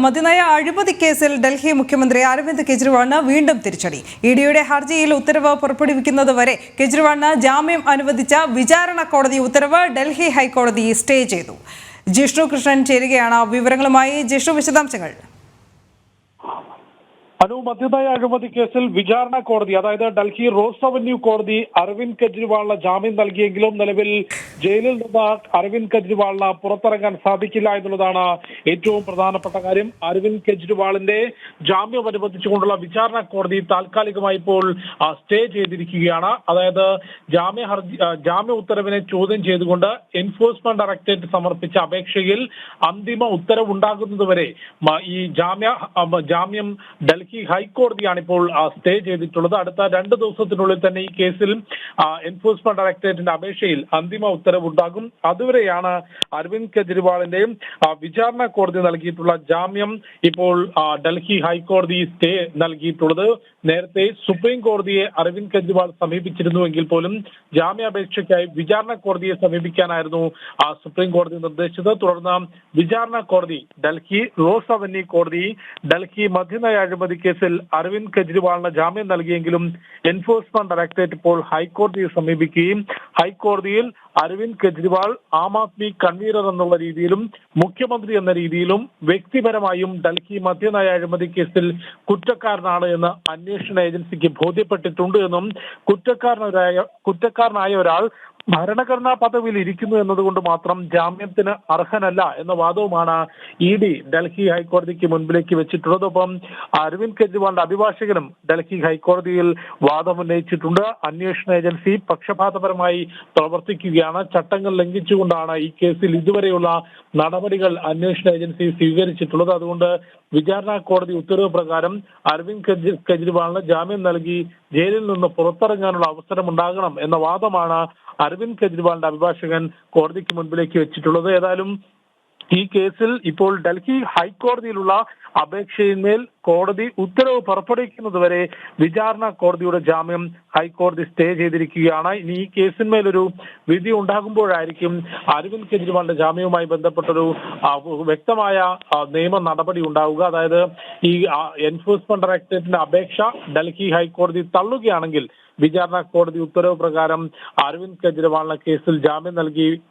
മദ്യനയ അഴിമതി കേസിൽ ഡൽഹി മുഖ്യമന്ത്രി അരവിന്ദ് കെജ്രിവാളിന് വീണ്ടും തിരിച്ചടി. ഇഡിയുടെ ഹർജിയിൽ ഉത്തരവ് പുറപ്പെടുവിക്കുന്നതുവരെ കെജ്രിവാളിന് ജാമ്യം അനുവദിച്ച വിചാരണ കോടതി ഉത്തരവ് ഡൽഹി ഹൈക്കോടതി സ്റ്റേ ചെയ്തു. ജിഷ്ണു കൃഷ്ണൻ ചേരുകയാണ് വിവരങ്ങളുമായി. ജിഷ്ണു, വിശദാംശങ്ങൾ. മദ്യനയ അഴിമതി കേസിൽ വിചാരണ കോടതി, അതായത് ഡൽഹി റോസ് അവന്യൂ കോടതി അരവിന്ദ് കെജ്രിവാളിന് ജാമ്യം നൽകിയെങ്കിലും നിലവിൽ ജയിലിൽ നിന്ന് അരവിന്ദ് കെജ്രിവാളിന് പുറത്തിറങ്ങാൻ സാധിക്കില്ല എന്നുള്ളതാണ് ഏറ്റവും പ്രധാനപ്പെട്ട കാര്യം. അരവിന്ദ് കെജ്രിവാളിന്റെ ജാമ്യം അനുവദിച്ചുകൊണ്ടുള്ള വിചാരണ കോടതി താൽക്കാലികമായി ഇപ്പോൾ സ്റ്റേ ചെയ്തിരിക്കുകയാണ്. അതായത് ജാമ്യ ഉത്തരവിനെ ചോദ്യം ചെയ്തുകൊണ്ട് എൻഫോഴ്സ്മെന്റ് ഡയറക്ടറേറ്റ് സമർപ്പിച്ച അപേക്ഷയിൽ അന്തിമ ഉത്തരവുണ്ടാകുന്നതുവരെ ഈ ജാമ്യം ഡൽഹി ഹൈക്കോടതിയാണ് ഇപ്പോൾ സ്റ്റേ ചെയ്തിട്ടുള്ളത്. അടുത്ത 2 ദിവസത്തിനുള്ളിൽ തന്നെ ഈ കേസിൽ എൻഫോഴ്സ്മെന്റ് ഡയറക്ടറേറ്റിന്റെ അപേക്ഷയിൽ അന്തിമ ഉത്തരവുണ്ടാകും. അതുവരെയാണ് അരവിന്ദ് കെജ്രിവാളിന്റെയും വിചാരണ കോടതി നൽകിയിട്ടുള്ള ജാമ്യം ഇപ്പോൾ ഡൽഹി ഹൈക്കോടതി സ്റ്റേ നൽകിയിട്ടുള്ളത്. നേരത്തെ സുപ്രീം കോടതിയെ അരവിന്ദ് കെജ്രിവാൾ സമീപിച്ചിരുന്നുവെങ്കിൽ പോലും ജാമ്യാപേക്ഷയ്ക്കായി വിചാരണ കോടതിയെ സമീപിക്കാനായിരുന്നു സുപ്രീം കോടതി നിർദ്ദേശിച്ചത്. തുടർന്ന് വിചാരണ കോടതി ഡൽഹി റോസ് അവന്യൂ കോടതി ഡൽഹി മദ്യനയ അഴിമതി കേസിൽ അരവിന്ദ് കെജ്രിവാളിന് ജാമ്യം നൽകിയെങ്കിലും എൻഫോഴ്സ്മെന്റ് ഡയറക്ടറേറ്റ് ഇപ്പോൾ ഹൈക്കോടതിയെ സമീപിക്കുകയും ഹൈക്കോടതിയിൽ അരവിന്ദ് കെജ്രിവാൾ ആം ആദ്മി കൺവീനർ എന്നുള്ള രീതിയിലും മുഖ്യമന്ത്രി എന്ന രീതിയിലും വ്യക്തിപരമായും ഡൽഹി മദ്യനയ അഴിമതി കേസിൽ കുറ്റക്കാരനാണ് എന്ന് അന്വേഷണ ഏജൻസിക്ക് ബോധ്യപ്പെട്ടിട്ടുണ്ട് എന്നും കുറ്റക്കാരനായ ഒരാൾ ഭരണഘടനാ പദവിയിൽ ഇരിക്കുന്നു എന്നതുകൊണ്ട് മാത്രം ജാമ്യത്തിന് അർഹനല്ല എന്ന വാദവുമാണ് ഇഡി ഡൽഹി ഹൈക്കോടതിക്ക് മുൻപിലേക്ക് വെച്ചിട്ടുള്ളത്. ഒപ്പം അരവിന്ദ് കെജ്രിവാളിന്റെ അഭിഭാഷകനും ഡൽഹി ഹൈക്കോടതിയിൽ വാദമുന്നയിച്ചിട്ടുണ്ട്. അന്വേഷണ ഏജൻസി പക്ഷപാതപരമായി പ്രവർത്തിക്കുകയാണ്, ചട്ടങ്ങൾ ലംഘിച്ചുകൊണ്ടാണ് ഈ കേസിൽ ഇതുവരെയുള്ള നടപടികൾ അന്വേഷണ ഏജൻസി സ്വീകരിച്ചിട്ടുള്ളത്. അതുകൊണ്ട് വിചാരണ കോടതി ഉത്തരവ് പ്രകാരം അരവിന്ദ് കെജ്രിവാളിന് ജാമ്യം നൽകി ജയിലിൽ നിന്ന് പുറത്തിറങ്ങാനുള്ള അവസരം ഉണ്ടാകണം എന്ന വാദമാണ് അരവിന്ദ് കെജ്രിവാളിന്റെ അഭിഭാഷകൻ കോടതിക്ക് മുൻപിലേക്ക് വെച്ചിട്ടുള്ളത്. ഏതായാലും ഈ കേസിൽ ഇപ്പോൾ ഡൽഹി ഹൈക്കോടതിയിലുള്ള അപേക്ഷയിന്മേൽ കോടതി ഉത്തരവ് പുറപ്പെടുവിക്കുന്നതുവരെ വിചാരണ കോടതിയുടെ ജാമ്യം ഹൈക്കോടതി സ്റ്റേ ചെയ്തിരിക്കുകയാണ്. ഇനി ഈ കേസിന്മേലൊരു വിധി ഉണ്ടാകുമ്പോഴായിരിക്കും അരവിന്ദ് കെജ്രിവാളിന്റെ ജാമ്യവുമായി ബന്ധപ്പെട്ടൊരു വ്യക്തമായ നിയമ നടപടി ഉണ്ടാവുക. അതായത് ഈ എൻഫോഴ്സ്മെന്റ് ഡയറക്ടറേറ്റിന്റെ അപേക്ഷ ഡൽഹി ഹൈക്കോടതി തള്ളുകയാണെങ്കിൽ വിചാരണ കോടതി ഉത്തരവ് പ്രകാരം അരവിന്ദ് കെജ്രിവാളിന് കേസിൽ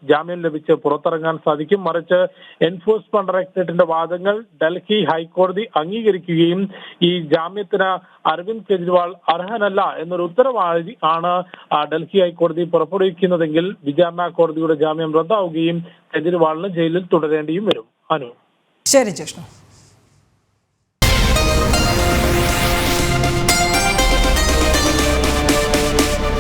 ജാമ്യം ലഭിച്ച് പുറത്തിറങ്ങാൻ സാധിക്കും. മറിച്ച് എൻഫോഴ്സ്മെന്റ് ഡയറക്ടറേറ്റിന്റെ വാദങ്ങൾ ഡൽഹി ഹൈക്കോടതി അംഗീകരിക്കുകയും ഈ ജാമ്യത്തിന് അരവിന്ദ് കെജ്രിവാൾ അർഹനല്ല എന്നൊരു ഉത്തരവാണ് ഡൽഹി ഹൈക്കോടതി പുറപ്പെടുവിക്കുന്നതെങ്കിൽ വിചാരണ കോടതിയുടെ ജാമ്യം റദ്ദാവുകയും കെജ്രിവാളിന് ജയിലിൽ തുടരേണ്ടിയും വരും. അനു. ശരി ജിഷ്ണു.